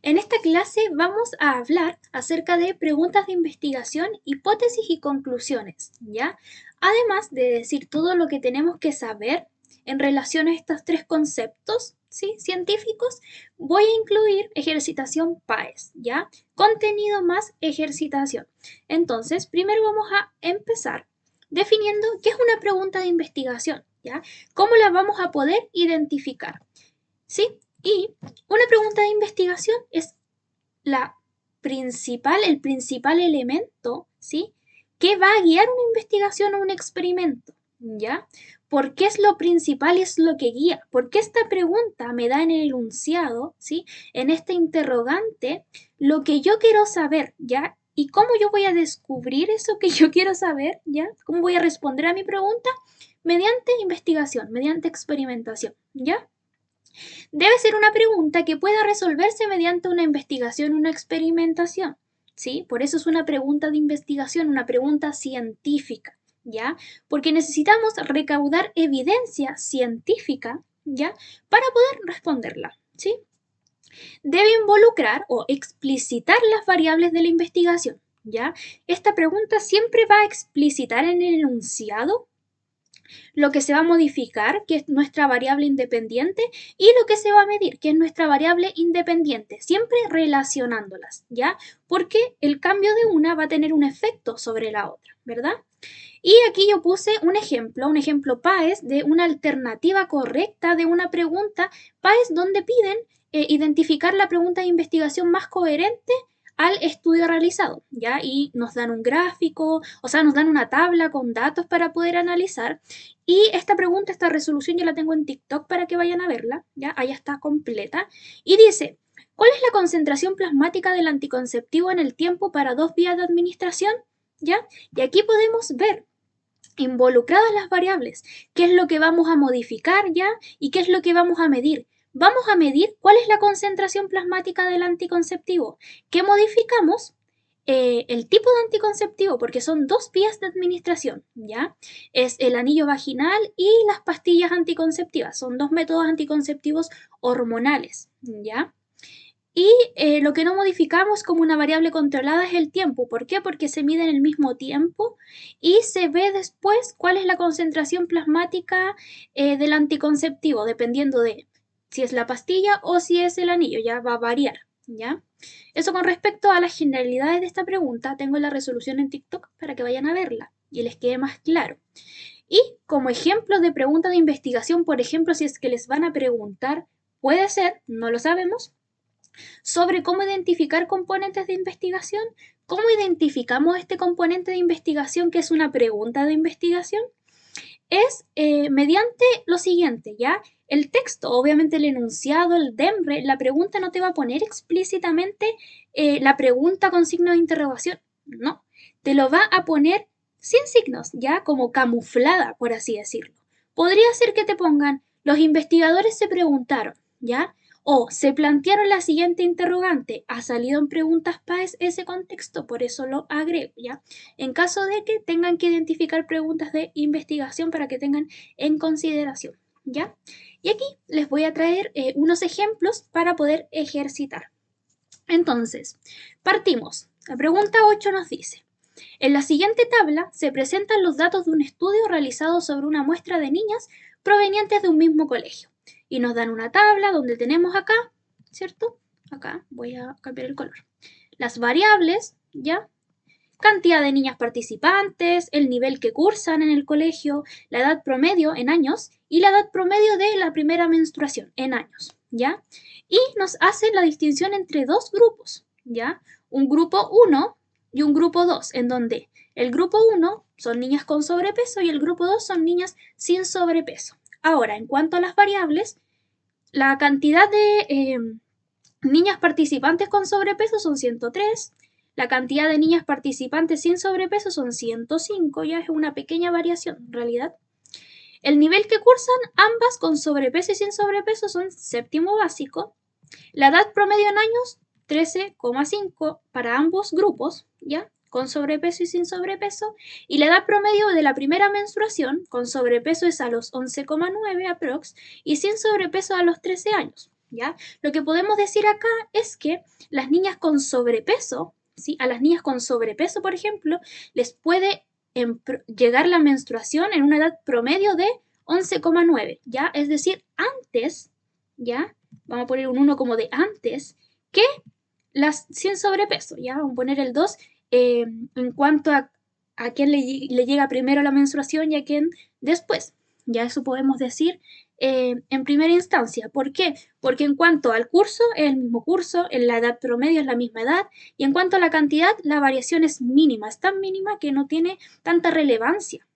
En esta clase vamos a hablar acerca de preguntas de investigación, hipótesis y conclusiones, ¿ya? Además de decir todo lo que tenemos que saber en relación a estos tres conceptos, ¿sí? Científicos, voy a incluir ejercitación PAES, ¿ya? Contenido más ejercitación. Entonces, primero vamos a empezar definiendo qué es una pregunta de investigación, ¿ya? ¿Cómo la vamos a poder identificar? ¿Sí? Y una pregunta de investigación es el principal elemento, ¿sí? Que va a guiar una investigación o un experimento, ¿ya? ¿Por qué es lo principal y es lo que guía? Porque esta pregunta me da en el enunciado, ¿sí? En este interrogante, lo que yo quiero saber, ¿ya? ¿Y cómo yo voy a descubrir eso que yo quiero saber, ¿ya? ¿Cómo voy a responder a mi pregunta? Mediante investigación, mediante experimentación, ¿ya? Debe ser una pregunta que pueda resolverse mediante una investigación, una experimentación, ¿sí? Por eso es una pregunta de investigación, una pregunta científica, ¿ya? Porque necesitamos recaudar evidencia científica, ¿ya? Para poder responderla, ¿sí? Debe involucrar o explicitar las variables de la investigación, ¿ya? Esta pregunta siempre va a explicitar en el enunciado lo que se va a modificar, que es nuestra variable independiente, y lo que se va a medir, que es nuestra variable independiente, siempre relacionándolas, ¿ya? Porque el cambio de una va a tener un efecto sobre la otra, ¿verdad? Y aquí yo puse un ejemplo PAES de una alternativa correcta de una pregunta PAES donde piden identificar la pregunta de investigación más coherente al estudio realizado, ¿ya? Y nos dan un gráfico, o sea, nos dan una tabla con datos para poder analizar. Y esta pregunta, esta resolución, yo la tengo en TikTok para que vayan a verla, ¿ya? Ahí está completa. Y dice, ¿cuál es la concentración plasmática del anticonceptivo en el tiempo para 2 vías de administración? ¿Ya? Y aquí podemos ver involucradas las variables, qué es lo que vamos a modificar ya y qué es lo que vamos a medir. Vamos a medir cuál es la concentración plasmática del anticonceptivo. ¿Qué modificamos? El tipo de anticonceptivo, porque son 2 vías de administración, ¿ya? Es el anillo vaginal y las pastillas anticonceptivas. Son 2 métodos anticonceptivos hormonales, ¿ya? Y lo que no modificamos como una variable controlada es el tiempo. ¿Por qué? Porque se mide en el mismo tiempo y se ve después cuál es la concentración plasmática del anticonceptivo, dependiendo de si es la pastilla o si es el anillo. Ya va a variar, ¿ya? Eso con respecto a las generalidades de esta pregunta, tengo la resolución en TikTok para que vayan a verla y les quede más claro. Y como ejemplo de pregunta de investigación, por ejemplo, si es que les van a preguntar, puede ser, no lo sabemos, sobre cómo identificar componentes de investigación. ¿Cómo identificamos este componente de investigación que es una pregunta de investigación? Es mediante lo siguiente, ¿ya? El texto, obviamente el enunciado, el DEMRE, la pregunta no te va a poner explícitamente la pregunta con signo de interrogación, no, te lo va a poner sin signos, ¿ya? Como camuflada, por así decirlo. Podría ser que te pongan, los investigadores se preguntaron, ¿ya? O se plantearon la siguiente interrogante, ha salido en preguntas PAES ese contexto, por eso lo agrego, ¿ya? En caso de que tengan que identificar preguntas de investigación para que tengan en consideración, ¿ya? Y aquí les voy a traer unos ejemplos para poder ejercitar. Entonces, partimos. La pregunta 8 nos dice, en la siguiente tabla se presentan los datos de un estudio realizado sobre una muestra de niñas provenientes de un mismo colegio. Y nos dan una tabla donde tenemos acá, ¿cierto? Acá voy a cambiar el color. Las variables, ¿ya? Cantidad de niñas participantes, el nivel que cursan en el colegio, la edad promedio en años y la edad promedio de la primera menstruación en años, ¿ya? Y nos hacen la distinción entre dos grupos, ¿ya? Un grupo 1 y un grupo 2, en donde el grupo 1 son niñas con sobrepeso y el grupo 2 son niñas sin sobrepeso. Ahora, en cuanto a las variables, la cantidad de niñas participantes con sobrepeso son 103, la cantidad de niñas participantes sin sobrepeso son 105, ya es una pequeña variación en realidad. El nivel que cursan ambas con sobrepeso y sin sobrepeso son séptimo básico. La edad promedio en años 13,5 para ambos grupos, ¿ya? Con sobrepeso y sin sobrepeso. Y la edad promedio de la primera menstruación con sobrepeso es a los 11,9 aprox y sin sobrepeso a los 13 años. ¿ya? Lo que podemos decir acá es que las niñas con sobrepeso, ¿sí? A las niñas con sobrepeso, por ejemplo, les puede llegar la menstruación en una edad promedio de 11,9, ¿ya? Es decir, antes, ¿ya? Vamos a poner un 1 como de antes, que las sin sobrepeso, ¿ya? Vamos a poner el 2 en cuanto a quién le llega primero la menstruación y a quién después. Ya eso podemos decir en primera instancia. ¿Por qué? Porque en cuanto al curso, es el mismo curso, en la edad promedio es la misma edad, y en cuanto a la cantidad, la variación es mínima, es tan mínima que no tiene tanta relevancia,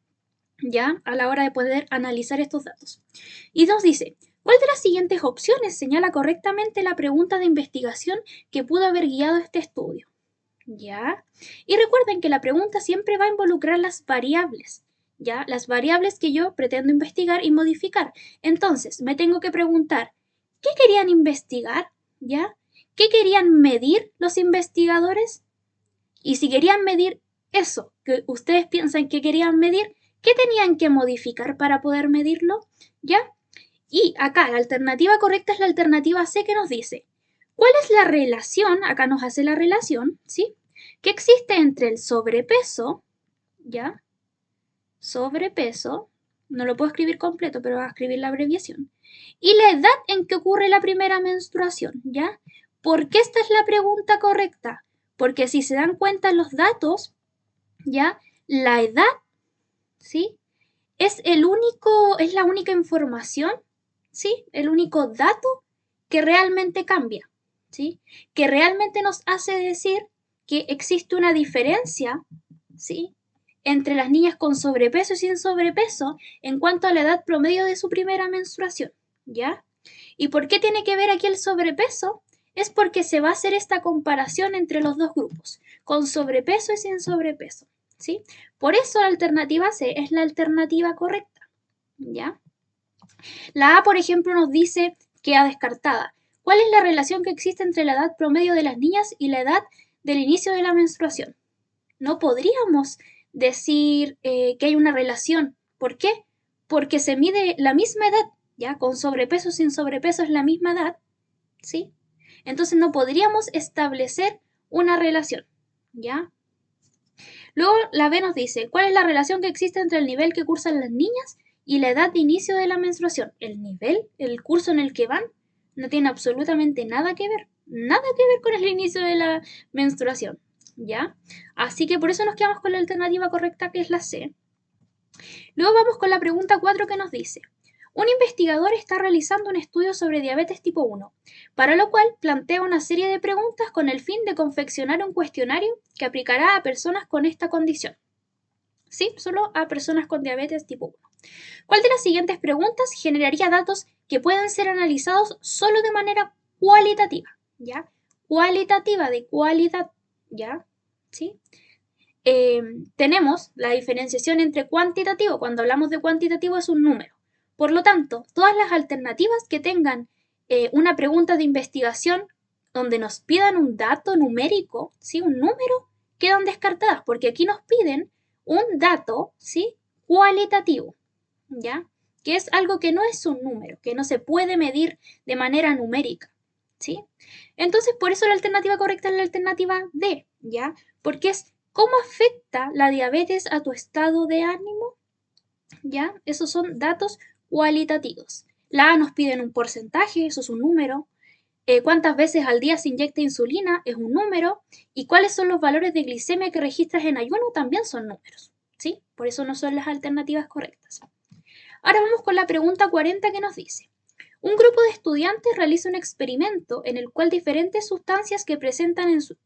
¿ya? A la hora de poder analizar estos datos. Y nos dice, ¿cuál de las siguientes opciones señala correctamente la pregunta de investigación que pudo haber guiado este estudio? ¿Ya? Y recuerden que la pregunta siempre va a involucrar las variables, ¿ya? Las variables que yo pretendo investigar y modificar. Entonces, me tengo que preguntar, ¿qué querían investigar? ¿Ya? ¿Qué querían medir los investigadores? Y si querían medir eso que ustedes piensan que querían medir, ¿qué tenían que modificar para poder medirlo? ¿Ya? Y acá la alternativa correcta es la alternativa C que nos dice, ¿cuál es la relación? Acá nos hace la relación, ¿sí? Que existe entre el sobrepeso, ¿ya? Sobrepeso, no lo puedo escribir completo, pero voy a escribir la abreviación, y la edad en que ocurre la primera menstruación, ¿ya? ¿Por qué esta es la pregunta correcta? Porque si se dan cuenta los datos, ¿ya? La edad, ¿sí? Es la única información, ¿sí? El único dato que realmente cambia, ¿sí? Que realmente nos hace decir que existe una diferencia, ¿sí? Entre las niñas con sobrepeso y sin sobrepeso en cuanto a la edad promedio de su primera menstruación, ¿ya? ¿Y por qué tiene que ver aquí el sobrepeso? Es porque se va a hacer esta comparación entre los dos grupos, con sobrepeso y sin sobrepeso, ¿sí? Por eso la alternativa C es la alternativa correcta, ¿ya? La A, por ejemplo, nos dice queda descartada. ¿Cuál es la relación que existe entre la edad promedio de las niñas y la edad del inicio de la menstruación? No podríamos decir que hay una relación. ¿Por qué? Porque se mide la misma edad, ¿ya? Con sobrepeso o sin sobrepeso es la misma edad, ¿sí? Entonces no podríamos establecer una relación, ¿ya? Luego la B nos dice, ¿cuál es la relación que existe entre el nivel que cursan las niñas y la edad de inicio de la menstruación? El nivel, el curso en el que van, no tiene absolutamente nada que ver con el inicio de la menstruación, ¿ya? Así que por eso nos quedamos con la alternativa correcta, que es la C. Luego vamos con la pregunta 4 que nos dice, un investigador está realizando un estudio sobre diabetes tipo 1, para lo cual plantea una serie de preguntas con el fin de confeccionar un cuestionario que aplicará a personas con esta condición. ¿Sí? Solo a personas con diabetes tipo 1. ¿Cuál de las siguientes preguntas generaría datos que puedan ser analizados solo de manera cualitativa? ¿Ya? Cualitativa, de cualidad, ¿ya? ¿Sí? Tenemos la diferenciación entre cuantitativo. Cuando hablamos de cuantitativo es un número. Por lo tanto, todas las alternativas que tengan una pregunta de investigación donde nos pidan un dato numérico, ¿sí? Un número, quedan descartadas porque aquí nos piden un dato, ¿sí? Cualitativo, ¿ya? Que es algo que no es un número, que no se puede medir de manera numérica, ¿sí? Entonces, por eso la alternativa correcta es la alternativa D, ¿ya? Porque es cómo afecta la diabetes a tu estado de ánimo, ¿ya? Esos son datos cualitativos. La A nos piden un porcentaje, eso es un número. Cuántas veces al día se inyecta insulina es un número. Y cuáles son los valores de glicemia que registras en ayuno también son números, ¿sí? Por eso no son las alternativas correctas. Ahora vamos con la pregunta 40 que nos dice, un grupo de estudiantes realiza un experimento en el cual diferentes sustancias que presentan en su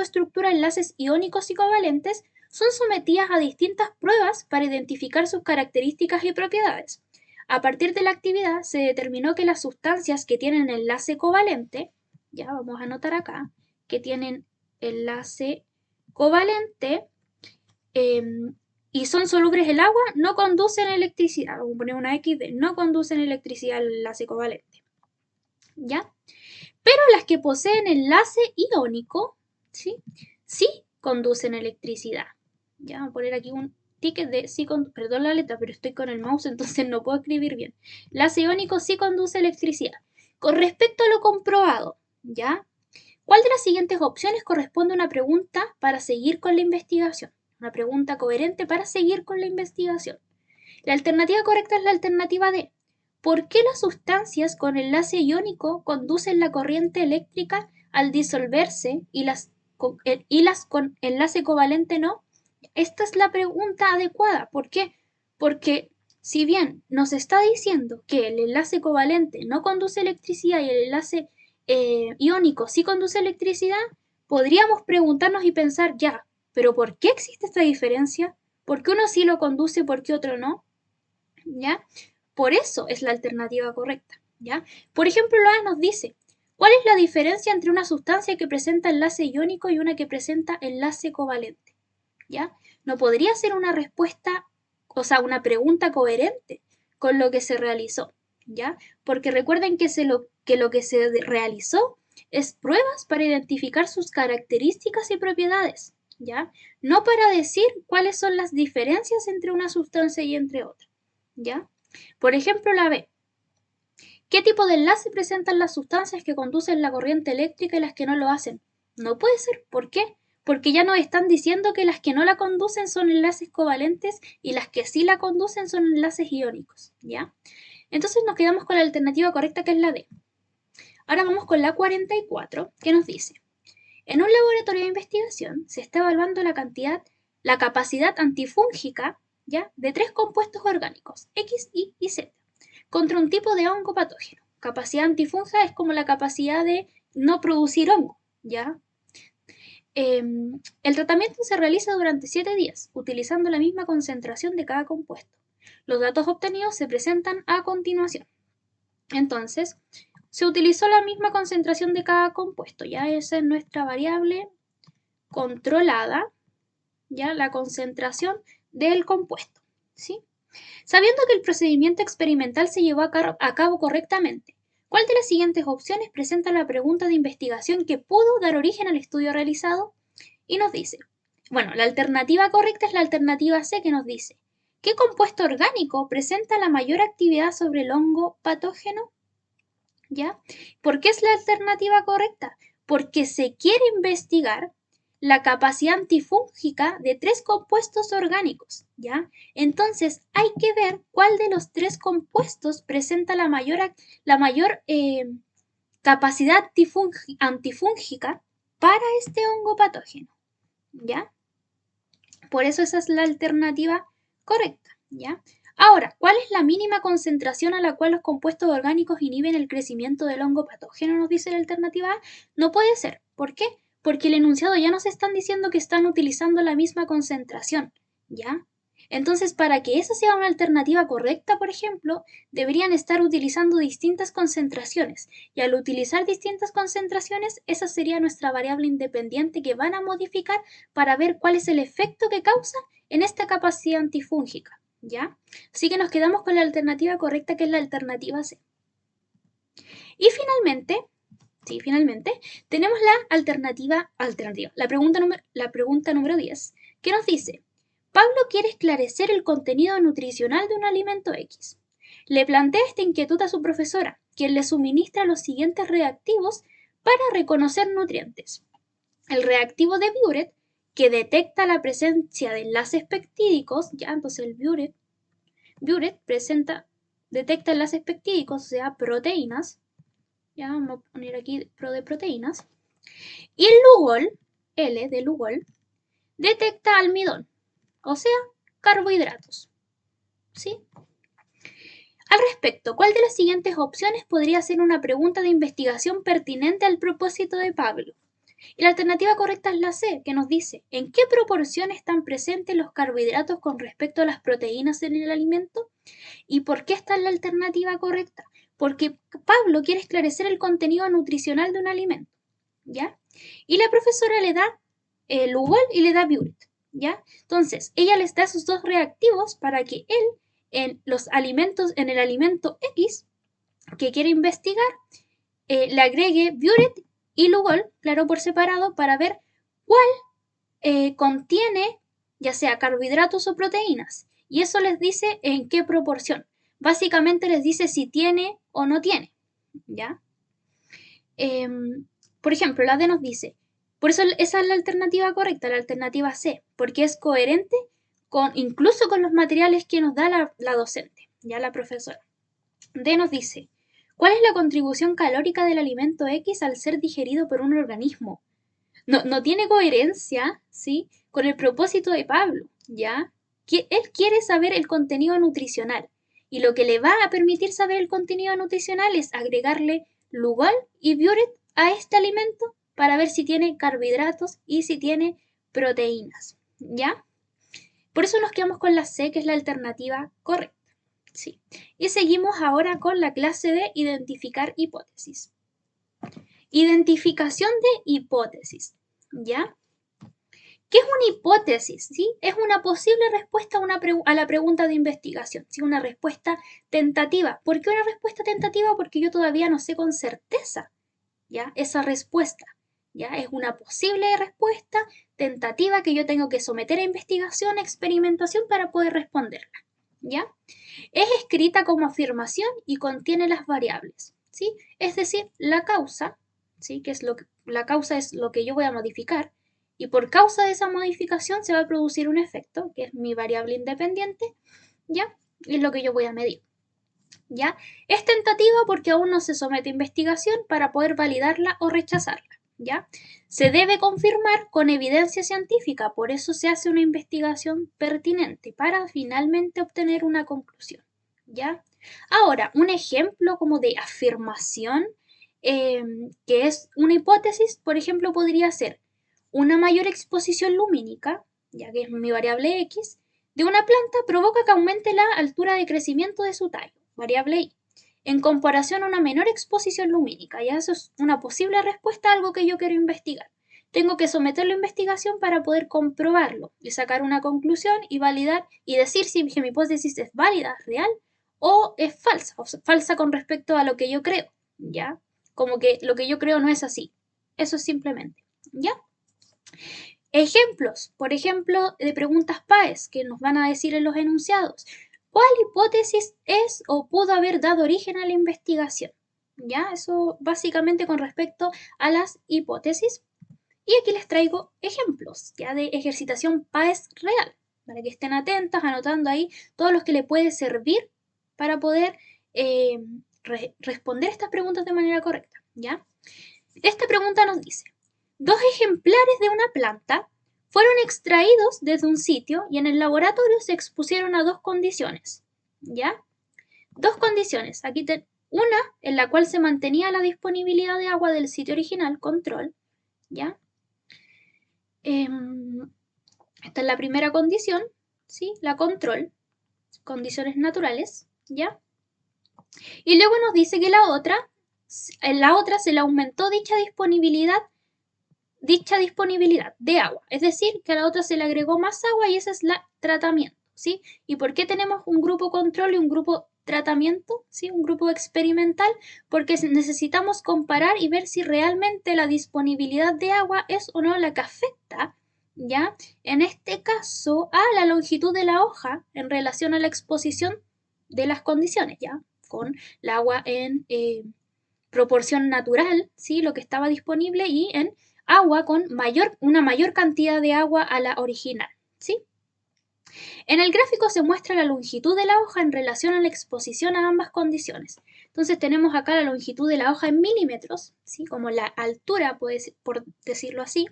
estructura enlaces iónicos y covalentes son sometidas a distintas pruebas para identificar sus características y propiedades. A partir de la actividad se determinó que las sustancias que tienen enlace covalente, ya vamos a anotar acá, que tienen enlace covalente, y son solubles el agua, no conducen electricidad. Vamos a poner una X de no conducen electricidad al enlace covalente, ¿ya? Pero las que poseen enlace iónico, ¿sí? Sí conducen electricidad. Ya, vamos a poner aquí un ticket de sí perdón la letra, pero estoy con el mouse, entonces no puedo escribir bien. Enlace iónico sí conduce electricidad. Con respecto a lo comprobado, ¿ya? ¿Cuál de las siguientes opciones corresponde a una pregunta para seguir con la investigación? Una pregunta coherente para seguir con la investigación. La alternativa correcta es la alternativa D. ¿Por qué las sustancias con enlace iónico conducen la corriente eléctrica al disolverse y las con enlace covalente no? Esta es la pregunta adecuada. ¿Por qué? Porque si bien nos está diciendo que el enlace covalente no conduce electricidad y el enlace iónico sí conduce electricidad, podríamos preguntarnos y pensar, ya, pero ¿por qué existe esta diferencia? ¿Por qué uno sí lo conduce y por qué otro no? ¿Ya? Por eso es la alternativa correcta, ¿ya? Por ejemplo, la A nos dice, ¿cuál es la diferencia entre una sustancia que presenta enlace iónico y una que presenta enlace covalente? ¿Ya? No podría ser una respuesta, o sea, una pregunta coherente con lo que se realizó, ¿ya? Porque recuerden que lo que se realizó es pruebas para identificar sus características y propiedades, ¿ya? No para decir cuáles son las diferencias entre una sustancia y entre otra, ¿ya? Por ejemplo, la B. ¿Qué tipo de enlace presentan las sustancias que conducen la corriente eléctrica y las que no lo hacen? No puede ser. ¿Por qué? Porque ya nos están diciendo que las que no la conducen son enlaces covalentes y las que sí la conducen son enlaces iónicos, ¿ya? Entonces nos quedamos con la alternativa correcta, que es la D. Ahora vamos con la 44, que nos dice, en un laboratorio de investigación se está evaluando la capacidad antifúngica, ¿ya? De tres compuestos orgánicos, X, Y y Z, contra un tipo de hongo patógeno. Capacidad antifúngica es como la capacidad de no producir hongo, ¿ya? El tratamiento se realiza durante 7 días, utilizando la misma concentración de cada compuesto. Los datos obtenidos se presentan a continuación. Entonces, se utilizó la misma concentración de cada compuesto, ya esa es nuestra variable controlada, ya la concentración del compuesto, ¿sí? Sabiendo que el procedimiento experimental se llevó a cabo correctamente, ¿cuál de las siguientes opciones presenta la pregunta de investigación que pudo dar origen al estudio realizado? Y nos dice, bueno, la alternativa correcta es la alternativa C, que nos dice, ¿qué compuesto orgánico presenta la mayor actividad sobre el hongo patógeno? ¿Ya? ¿Por qué es la alternativa correcta? Porque se quiere investigar la capacidad antifúngica de tres compuestos orgánicos, ¿ya? Entonces hay que ver cuál de los tres compuestos presenta la mayor capacidad antifúngica para este hongo patógeno, ¿ya? Por eso esa es la alternativa correcta, ¿ya? Ahora, ¿cuál es la mínima concentración a la cual los compuestos orgánicos inhiben el crecimiento del hongo patógeno? Nos dice la alternativa A. No puede ser. ¿Por qué? Porque el enunciado ya nos están diciendo que están utilizando la misma concentración, ¿ya? Entonces, para que esa sea una alternativa correcta, por ejemplo, deberían estar utilizando distintas concentraciones. Y al utilizar distintas concentraciones, esa sería nuestra variable independiente que van a modificar para ver cuál es el efecto que causa en esta capacidad antifúngica, ¿ya? Así que nos quedamos con la alternativa correcta, que es la alternativa C. Y finalmente, tenemos la la pregunta número 10, que nos dice, Pablo quiere esclarecer el contenido nutricional de un alimento X. Le plantea esta inquietud a su profesora, quien le suministra los siguientes reactivos para reconocer nutrientes. El reactivo de Buret, que detecta la presencia de enlaces peptídicos, ya, entonces el Buret detecta enlaces peptídicos, o sea, proteínas, ya vamos a poner aquí de proteínas, y el Lugol, L de Lugol, detecta almidón, o sea, carbohidratos, ¿sí? Al respecto, ¿cuál de las siguientes opciones podría ser una pregunta de investigación pertinente al propósito de Pablo? Y la alternativa correcta es la C, que nos dice, ¿en qué proporción están presentes los carbohidratos con respecto a las proteínas en el alimento? ¿Y por qué está en la alternativa correcta? Porque Pablo quiere esclarecer el contenido nutricional de un alimento, ¿ya? Y la profesora le da el Lugol y le da Buret, ¿ya? Entonces, ella les da esos dos reactivos para que él, en el alimento X que quiere investigar, le agregue Buret y Lugol, claro, por separado, para ver cuál contiene ya sea carbohidratos o proteínas, y eso les dice en qué proporción. Básicamente les dice si tiene o no tiene, ¿ya? Por ejemplo, la D nos dice, por eso esa es la alternativa correcta, la alternativa C, porque es coherente incluso con los materiales que nos da la docente, ya la profesora. D nos dice, ¿cuál es la contribución calórica del alimento X al ser digerido por un organismo? No tiene coherencia, ¿sí? Con el propósito de Pablo, ¿ya? Que él quiere saber el contenido nutricional y lo que le va a permitir saber el contenido nutricional es agregarle Lugol y Biuret a este alimento para ver si tiene carbohidratos y si tiene proteínas, ¿ya? Por eso nos quedamos con la C, que es la alternativa correcta. Sí. Y seguimos ahora con la clase de identificar hipótesis. Identificación de hipótesis, ¿ya? ¿Qué es una hipótesis? ¿Sí? Es una posible respuesta a la pregunta de investigación, ¿sí? Una respuesta tentativa. ¿Por qué una respuesta tentativa? Porque yo todavía no sé con certeza, ¿ya? Esa respuesta, ¿ya? Es una posible respuesta tentativa que yo tengo que someter a investigación, experimentación para poder responderla, ¿ya? Es escrita como afirmación y contiene las variables, ¿sí? Es decir, la causa, ¿sí? La causa es lo que yo voy a modificar y por causa de esa modificación se va a producir un efecto, que es mi variable independiente, ¿ya? Y es lo que yo voy a medir, ¿ya? Es tentativa porque aún no se somete a investigación para poder validarla o rechazarla, ¿ya? Se debe confirmar con evidencia científica, por eso se hace una investigación pertinente para finalmente obtener una conclusión, ¿ya? Ahora, un ejemplo como de afirmación que es una hipótesis, por ejemplo, podría ser una mayor exposición lumínica, ya que es mi variable X, de una planta provoca que aumente la altura de crecimiento de su tallo, variable Y, en comparación a una menor exposición lumínica. Ya eso es una posible respuesta a algo que yo quiero investigar. Tengo que someterlo a investigación para poder comprobarlo y sacar una conclusión y validar y decir si mi hipótesis es válida, real o es falsa, o sea, falsa con respecto a lo que yo creo, ¿ya? Como que lo que yo creo no es así. Eso es simplemente, ¿ya? Ejemplos, por ejemplo, de preguntas PAES que nos van a decir en los enunciados. ¿Cuál hipótesis es o pudo haber dado origen a la investigación? ¿Ya? Eso básicamente con respecto a las hipótesis. Y aquí les traigo ejemplos ya de ejercitación PAES real, para que estén atentas, anotando ahí todos los que le puede servir para poder responder estas preguntas de manera correcta, ¿ya? Esta pregunta nos dice, dos ejemplares de una planta fueron extraídos desde un sitio y en el laboratorio se expusieron a dos condiciones, ¿ya? Dos condiciones. Aquí una en la cual se mantenía la disponibilidad de agua del sitio original, control, ¿ya? Esta es la primera condición, ¿sí? La control, condiciones naturales, ¿ya? Y luego nos dice que en la otra se le aumentó dicha disponibilidad de agua. Es decir, que a la otra se le agregó más agua y ese es el tratamiento, ¿sí? ¿Y por qué tenemos un grupo control y un grupo tratamiento, ¿sí? Un grupo experimental? Porque necesitamos comparar y ver si realmente la disponibilidad de agua es o no la que afecta, ¿ya? En este caso, a la longitud de la hoja en relación a la exposición de las condiciones, ¿ya? Con el agua en proporción natural, ¿sí? Lo que estaba disponible y en agua con una mayor cantidad de agua a la original, ¿sí? En el gráfico se muestra la longitud de la hoja en relación a la exposición a ambas condiciones. Entonces tenemos acá la longitud de la hoja en milímetros, ¿sí? Como la altura, por decirlo así,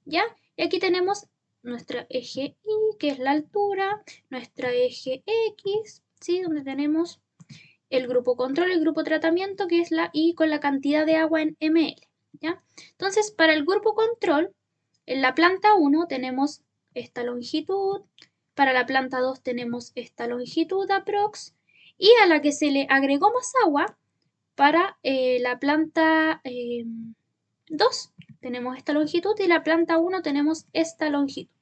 ¿ya? Y aquí tenemos nuestro eje Y, que es la altura, nuestro eje X, ¿sí? Donde tenemos el grupo control y el grupo tratamiento, que es la Y con la cantidad de agua en ml, ¿ya? Entonces, para el grupo control, en la planta 1 tenemos esta longitud, para la planta 2 tenemos esta longitud aprox, y a la que se le agregó más agua, para la planta 2 tenemos esta longitud y la planta 1 tenemos esta longitud,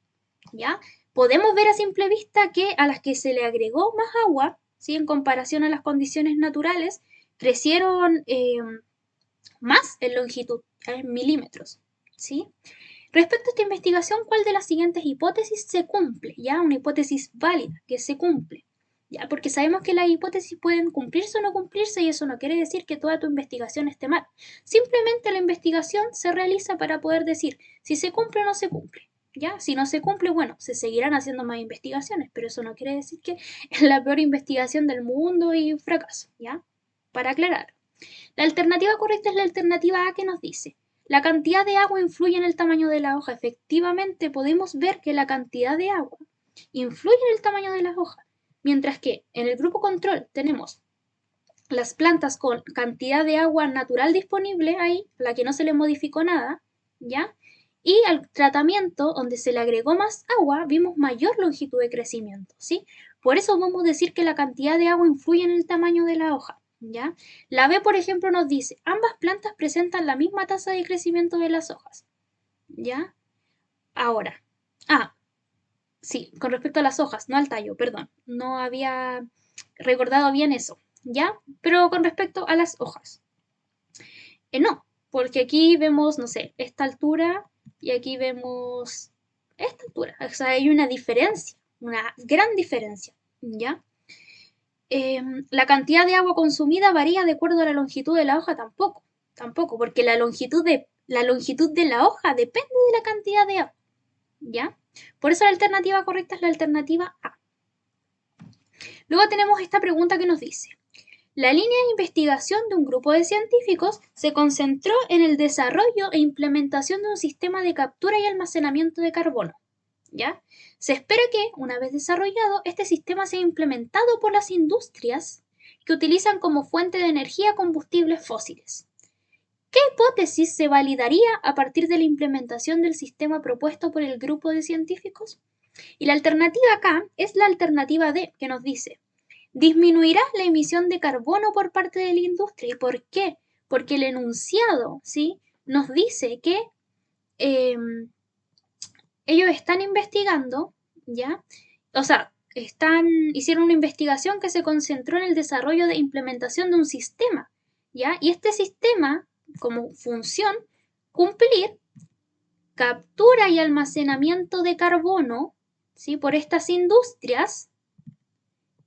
¿ya? Podemos ver a simple vista que a las que se le agregó más agua, ¿sí? En comparación a las condiciones naturales, crecieron más en longitud, en milímetros, ¿sí? Respecto a esta investigación, ¿cuál de las siguientes hipótesis se cumple? ¿Ya? Una hipótesis válida, que se cumple. ¿Ya? Porque sabemos que las hipótesis pueden cumplirse o no cumplirse y eso no quiere decir que toda tu investigación esté mal. Simplemente la investigación se realiza para poder decir si se cumple o no se cumple. ¿Ya? Si no se cumple, bueno, se seguirán haciendo más investigaciones, pero eso no quiere decir que es la peor investigación del mundo y fracaso. ¿Ya? Para aclarar. La alternativa correcta es la alternativa A que nos dice: la cantidad de agua influye en el tamaño de la hoja. Efectivamente, podemos ver que la cantidad de agua influye en el tamaño de las hojas. Mientras que en el grupo control tenemos las plantas con cantidad de agua natural disponible ahí, a la que no se le modificó nada, ¿ya? Y al tratamiento, donde se le agregó más agua, vimos mayor longitud de crecimiento, ¿sí? Por eso vamos a decir que la cantidad de agua influye en el tamaño de la hoja, ¿ya? La B, por ejemplo, nos dice, ambas plantas presentan la misma tasa de crecimiento de las hojas, ¿ya? Ahora, sí, con respecto a las hojas, no al tallo, perdón, no había recordado bien eso, ¿ya? Pero con respecto a las hojas, no, porque aquí vemos, no sé, esta altura y aquí vemos esta altura, o sea, hay una diferencia, una gran diferencia, ¿ya? La cantidad de agua consumida varía de acuerdo a la longitud de la hoja, tampoco, porque la longitud de la hoja depende de la cantidad de agua, ¿ya? Por eso la alternativa correcta es la alternativa A. Luego tenemos esta pregunta que nos dice: la línea de investigación de un grupo de científicos se concentró en el desarrollo e implementación de un sistema de captura y almacenamiento de carbono. ¿Ya? Se espera que, una vez desarrollado, este sistema sea implementado por las industrias que utilizan como fuente de energía combustibles fósiles. ¿Qué hipótesis se validaría a partir de la implementación del sistema propuesto por el grupo de científicos? Y la alternativa acá es la alternativa D, que nos dice: disminuirá la emisión de carbono por parte de la industria. ¿Y por qué? Porque el enunciado, ¿sí?, nos dice que ellos están investigando, ¿ya? O sea, hicieron una investigación que se concentró en el desarrollo de implementación de un sistema, ¿ya? Y este sistema, como función, cumplir captura y almacenamiento de carbono, ¿sí?, por estas industrias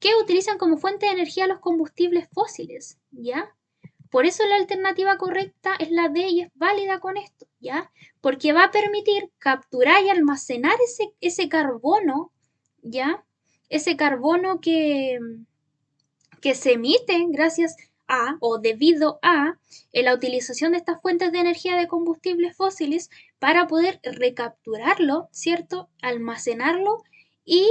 que utilizan como fuente de energía los combustibles fósiles, ¿ya? Por eso la alternativa correcta es la D y es válida con esto, ¿ya? Porque va a permitir capturar y almacenar ese carbono, ¿ya? Ese carbono que se emite gracias a o debido a la utilización de estas fuentes de energía de combustibles fósiles para poder recapturarlo, ¿cierto? Almacenarlo y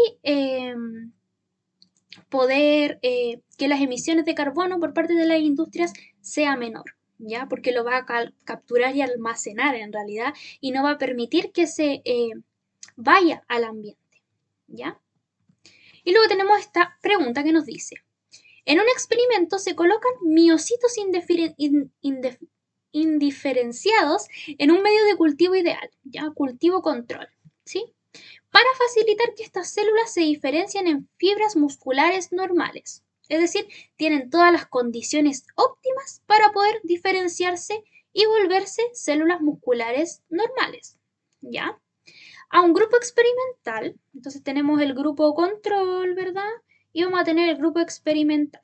poder que las emisiones de carbono por parte de las industrias sea menor, ¿ya? Porque lo va a capturar y almacenar en realidad y no va a permitir que se vaya al ambiente, ¿ya? Y luego tenemos esta pregunta que nos dice: en un experimento se colocan miocitos indiferenciados en un medio de cultivo ideal, ¿ya? Cultivo control, ¿sí? Para facilitar que estas células se diferencien en fibras musculares normales. Es decir, tienen todas las condiciones óptimas para poder diferenciarse y volverse células musculares normales, ¿ya? A un grupo experimental, entonces tenemos el grupo control, ¿verdad? Y vamos a tener el grupo experimental,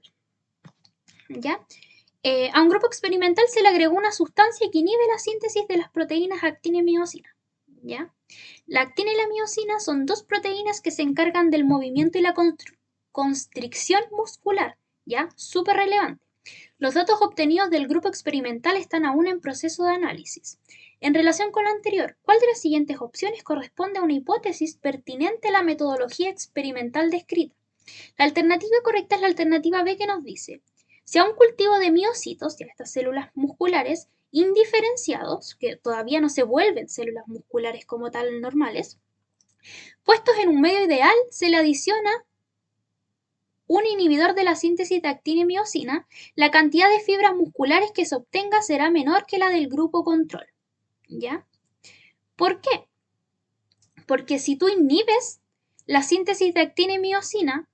¿ya? A un grupo experimental se le agregó una sustancia que inhibe la síntesis de las proteínas actina y miosina, ¿ya? La actina y la miosina son dos proteínas que se encargan del movimiento y la constricción muscular, ¿ya? Súper relevante. Los datos obtenidos del grupo experimental están aún en proceso de análisis. En relación con lo anterior, ¿cuál de las siguientes opciones corresponde a una hipótesis pertinente a la metodología experimental descrita? La alternativa correcta es la alternativa B, que nos dice: si a un cultivo de miocitos, ya estas células musculares, indiferenciados, que todavía no se vuelven células musculares como tal normales, puestos en un medio ideal, se le adiciona un inhibidor de la síntesis de actina y miosina, la cantidad de fibras musculares que se obtenga será menor que la del grupo control, ¿ya? ¿Por qué? Porque si tú inhibes la síntesis de actina y miosina,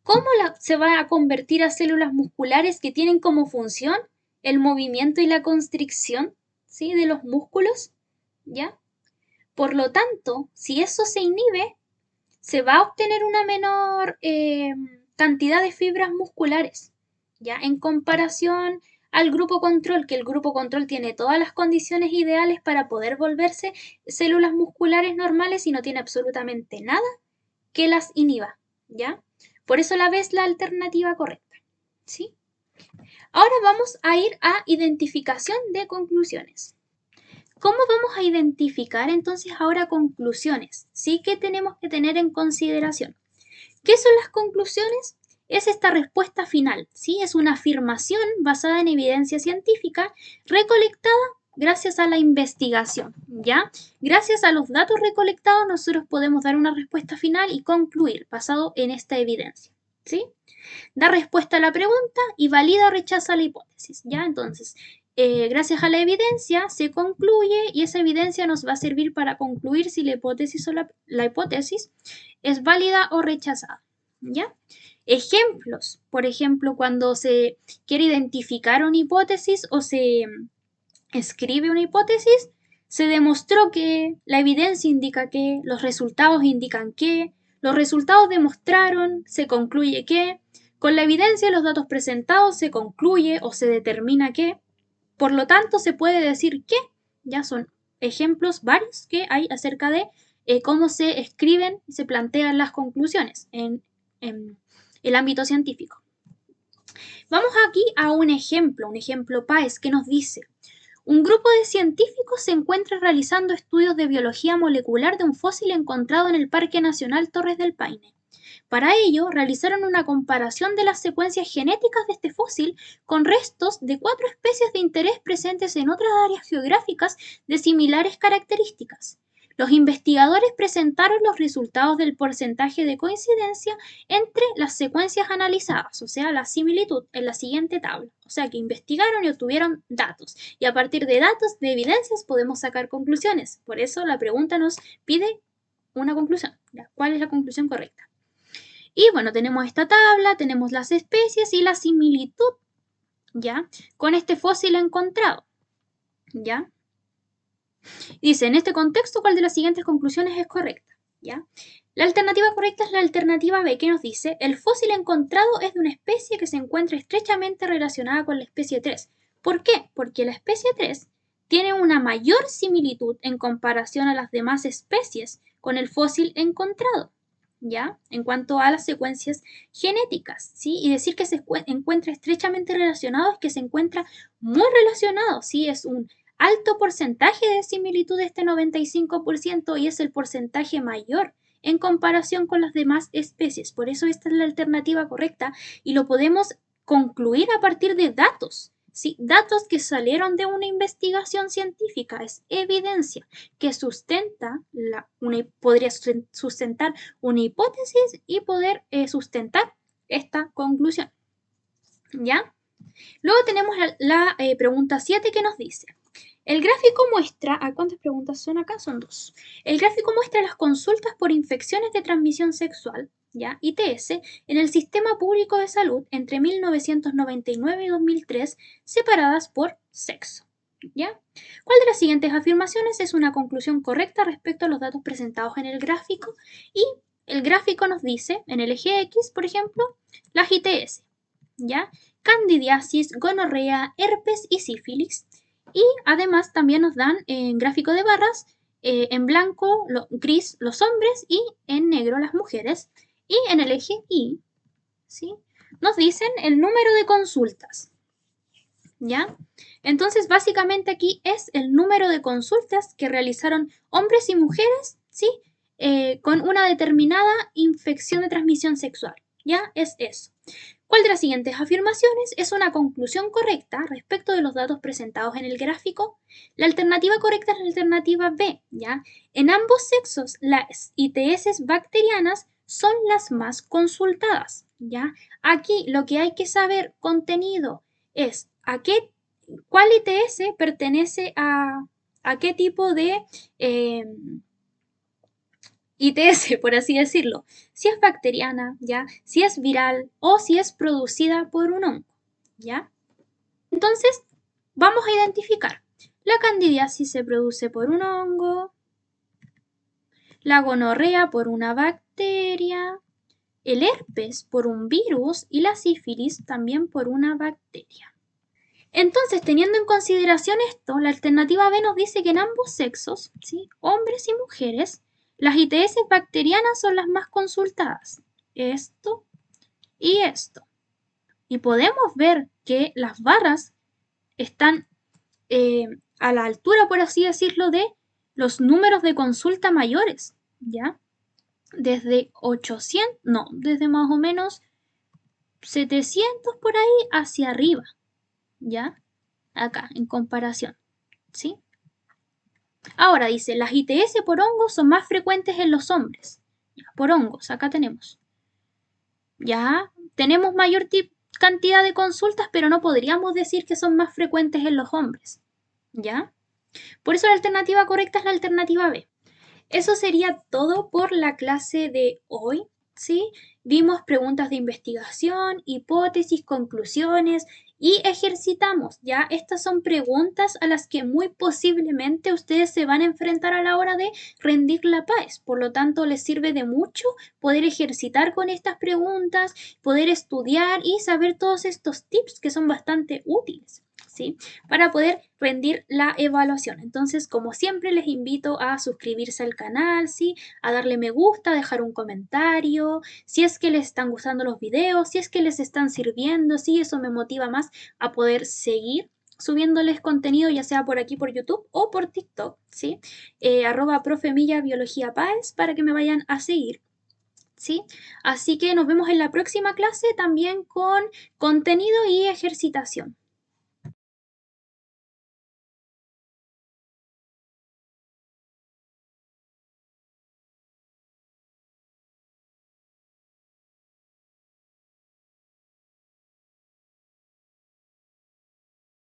¿cómo se va a convertir a células musculares que tienen como función el movimiento y la constricción, ¿sí?, de los músculos? ¿Ya? Por lo tanto, si eso se inhibe, se va a obtener una menor cantidad de fibras musculares, ¿ya? En comparación al grupo control, que el grupo control tiene todas las condiciones ideales para poder volverse células musculares normales y no tiene absolutamente nada que las inhiba, ¿ya? Por eso la B es la alternativa correcta, ¿sí? Ahora vamos a ir a identificación de conclusiones. ¿Cómo vamos a identificar entonces ahora conclusiones? ¿Sí? ¿Qué tenemos que tener en consideración? ¿Qué son las conclusiones? Es esta respuesta final, ¿sí? Es una afirmación basada en evidencia científica recolectada gracias a la investigación, ¿ya? Gracias a los datos recolectados nosotros podemos dar una respuesta final y concluir basado en esta evidencia, ¿sí? Da respuesta a la pregunta y valida o rechaza la hipótesis, ¿ya? Entonces, gracias a la evidencia se concluye y esa evidencia nos va a servir para concluir si la hipótesis o la hipótesis es válida o rechazada, ¿ya? Ejemplos, por ejemplo, cuando se quiere identificar una hipótesis o se escribe una hipótesis, se demostró que, la evidencia indica que, los resultados indican que, los resultados demostraron, se concluye que, con la evidencia y los datos presentados se concluye o se determina que, por lo tanto se puede decir que, ya son ejemplos varios que hay acerca de cómo se escriben y se plantean las conclusiones en el ámbito científico. Vamos aquí a un ejemplo PAES que nos dice: un grupo de científicos se encuentra realizando estudios de biología molecular de un fósil encontrado en el Parque Nacional Torres del Paine. Para ello, realizaron una comparación de las secuencias genéticas de este fósil con restos de 4 especies de interés presentes en otras áreas geográficas de similares características. Los investigadores presentaron los resultados del porcentaje de coincidencia entre las secuencias analizadas, o sea, la similitud, en la siguiente tabla. O sea, que investigaron y obtuvieron datos. Y a partir de datos, de evidencias, podemos sacar conclusiones. Por eso la pregunta nos pide una conclusión. ¿Cuál es la conclusión correcta? Y bueno, tenemos esta tabla, tenemos las especies y la similitud, ¿ya? Con este fósil encontrado, ¿ya? Dice, en este contexto, ¿cuál de las siguientes conclusiones es correcta? ¿Ya? La alternativa correcta es la alternativa B, que nos dice, el fósil encontrado es de una especie que se encuentra estrechamente relacionada con la especie 3. ¿Por qué? Porque la especie 3 tiene una mayor similitud en comparación a las demás especies con el fósil encontrado, ¿ya? En cuanto a las secuencias genéticas, ¿sí? Y decir que se encuentra estrechamente relacionado es que se encuentra muy relacionado, ¿sí? Es un alto porcentaje de similitud de este 95% y es el porcentaje mayor en comparación con las demás especies. Por eso esta es la alternativa correcta y lo podemos concluir a partir de datos, ¿sí? Datos que salieron de una investigación científica, es evidencia que sustenta, podría sustentar una hipótesis y poder sustentar esta conclusión, ¿ya? Luego tenemos la pregunta 7 que nos dice, el gráfico muestra, ¿a cuántas preguntas son acá? Son 2. El gráfico muestra las consultas por infecciones de transmisión sexual, ¿ya? ITS, en el sistema público de salud entre 1999 y 2003, separadas por sexo, ¿ya? ¿Cuál de las siguientes afirmaciones es una conclusión correcta respecto a los datos presentados en el gráfico? Y el gráfico nos dice, en el eje X, por ejemplo, las ITS, ¿ya? Candidiasis, gonorrea, herpes y sífilis. Y además también nos dan en gráfico de barras, en blanco, gris los hombres y en negro las mujeres. Y en el eje Y, ¿sí? Nos dicen el número de consultas, ¿ya? Entonces básicamente aquí es el número de consultas que realizaron hombres y mujeres, ¿sí? Con una determinada infección de transmisión sexual, ¿ya? Es eso. ¿Cuál de las siguientes afirmaciones es una conclusión correcta respecto de los datos presentados en el gráfico? La alternativa correcta es la alternativa B, ¿ya? En ambos sexos, las ITS bacterianas son las más consultadas, ¿ya? Aquí lo que hay que saber contenido es cuál ITS pertenece a qué tipo de ITS, por así decirlo, si es bacteriana, ¿ya? Si es viral o si es producida por un hongo, ¿ya? Entonces, vamos a identificar. La candidiasis se produce por un hongo, la gonorrea por una bacteria, el herpes por un virus y la sífilis también por una bacteria. Entonces, teniendo en consideración esto, la alternativa B nos dice que en ambos sexos, ¿sí? Hombres y mujeres, las ITS bacterianas son las más consultadas. Esto y esto. Y podemos ver que las barras están a la altura, por así decirlo, de los números de consulta mayores, ¿ya? Desde 800, no, desde más o menos 700 por ahí hacia arriba, ¿ya? Acá, en comparación, ¿sí? Ahora dice, las ITS por hongos son más frecuentes en los hombres. Ya, por hongos, acá tenemos. Ya, tenemos mayor cantidad de consultas, pero no podríamos decir que son más frecuentes en los hombres. ¿Ya? Por eso la alternativa correcta es la alternativa B. Eso sería todo por la clase de hoy, ¿sí? Vimos preguntas de investigación, hipótesis, conclusiones y ejercitamos, ¿ya? Estas son preguntas a las que muy posiblemente ustedes se van a enfrentar a la hora de rendir la PAES. Por lo tanto, les sirve de mucho poder ejercitar con estas preguntas, poder estudiar y saber todos estos tips que son bastante útiles, ¿sí? Para poder rendir la evaluación. Entonces, como siempre, les invito a suscribirse al canal, ¿sí? A darle me gusta, dejar un comentario, si es que les están gustando los videos, si es que les están sirviendo, ¿sí? Eso me motiva más a poder seguir subiéndoles contenido, ya sea por aquí por YouTube o por TikTok, ¿sí? @profemilla biología PAES para que me vayan a seguir. ¿Sí? Así que nos vemos en la próxima clase también con contenido y ejercitación.